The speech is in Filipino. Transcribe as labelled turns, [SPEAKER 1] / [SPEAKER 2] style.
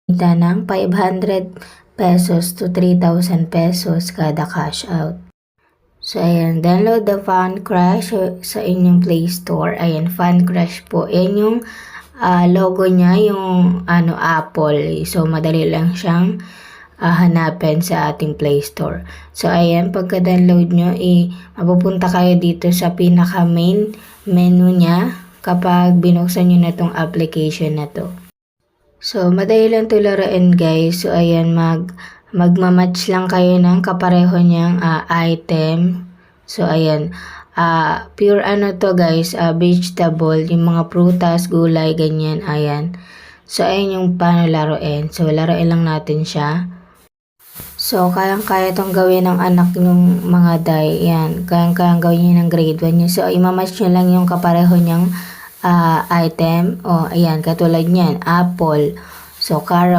[SPEAKER 1] ng 500 pesos to 3,000 pesos kada cash out. So, ayan, download the Fun Crush sa inyong Play Store. Ayan, Fun Crush po. Ayan yung logo niya, yung Apple. So, madali lang siyang hanapin sa ating Play Store. So, ayan, pagka-download nyo, mapupunta kayo dito sa pinaka-main menu niya kapag binuksan nyo na tong application na to. So, madali lang ito laruin, guys. So, ayan, magmamatch lang kayo ng kapareho niyang item. So, ayan, pure to, guys, vegetable, yung mga prutas, gulay, ganyan, ayan. So, ayan yung paano laruin. So, laruin lang natin siya. So, kayang-kaya itong gawin ng anak nyong mga day. Yan, kayang-kayang gawin nyo ng grade 1 nyo. So, imamatch nyo lang yung kapareho niyang item. O, ayan, katulad niyan, apple. So, carrot.